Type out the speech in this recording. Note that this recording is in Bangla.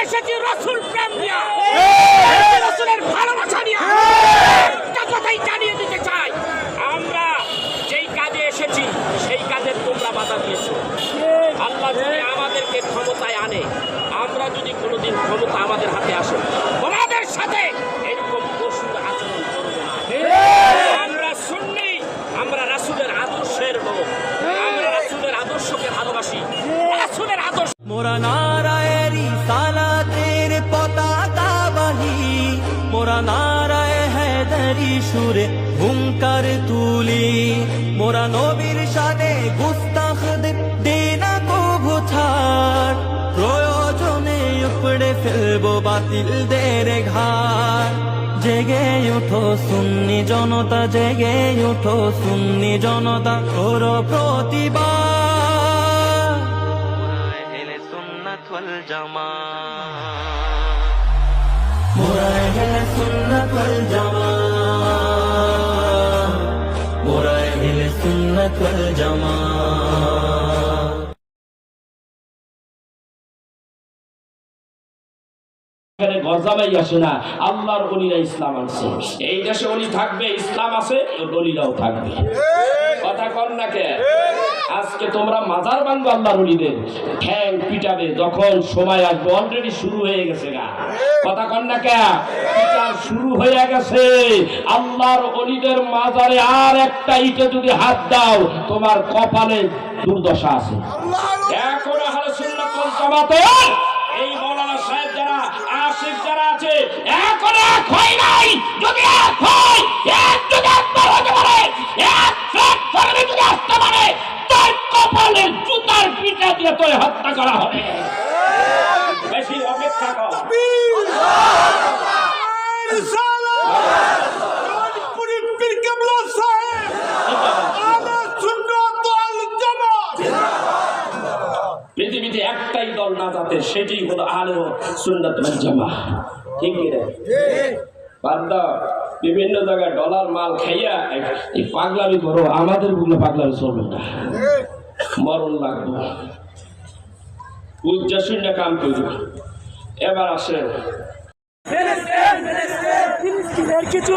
এসেছি রাসূল প্রেম নিয়ে, রাসূলের ভালোবাসা নিয়ে। একটা কথাই জানিয়ে দিতে চাই, আমরা যেই কাজে এসেছি সেই কাজের তোমরা বাধা দিয়েছো। আল্লাহ যদি আমাদেরকে ক্ষমতায় আনে, আমরা যদি কোনোদিন ক্ষমতা আমাদের হাতে আসে, তোমাদের সাথে এরকম পশুর আচরণ করব না। আমরা সুন্নি, আমরা রাসূলের আদর্শের লোক, আমরা রাসূলের আদর্শকে ভালোবাসি। রাসূলের আদর্শ মোরা নারায়ে রিসালাতের পতাকা বাহি, মোরা নারায়ে হায়দারি সুরে হুঙ্কার তুলি, মোরা নবীর শানে গুস্তাখদের দেনা কভু ছাড়, প্রয়োজনে উপড়ে ফেলবো বাতিলদের ঘাড়। জেগে উঠো সুন্নি জনতা, জেগে উঠো সুন্নি জনতা, করো প্রতিবাদ। ওয়াল জামাত, মোরা আহলে সুন্নাত ওয়াল জামাত, মোরা আহলে সুন্নাত ওয়াল জামাত। এখানে গজাবাই আসে না, আল্লাহর ওলিরা ইসলাম আনছে। এই দেশে ওলি থাকবে, ইসলাম আছে, ওলিরাও থাকবে। কথা কর না কে? আজকে তোমরা মাজার ভাঙবো আল্লাহর ওলিদের, ঠ্যাং পিটাবে যখন সময় আসবে। অলরেডি শুরু হয়ে গেছে গা। কথা কর না কে? বিচার শুরু হয়ে গেছে। আল্লাহর ওলিদের মাজারে আর একটা ইটে যদি হাত দাও, তোমার কপালে দুর্দশা আছে। এখন আহলে সুন্নাত ওয়াল জামাতের এই মাওলানা সাহেব যারা, আশিক যারা আছে, এখন এক হয় নাই। যদি এক হয়, এক যদি একবার হতে পারে, এক ফ্ল্যাট ফর্মে যদি আসতে পারে, তার কপালে জুতার পিটা দিয়ে তোর হত্যা করা হবে। বেশি অপেক্ষা কর। পৃথিবীতে একটাই দল না যাতে, সেটি হলো আহলে সুন্নাত ওয়াল জামাত। ঠিক কি রে? বাদ দাও, বিভিন্ন জায়গায় ডলার মাল খাইয়া এই পাগলামি করো। আমাদের গুলো পাগলামি চলবে না, মরণ লাগবে। উজ্জা শূন্য কাম করবে। এবার আসেন, কিছু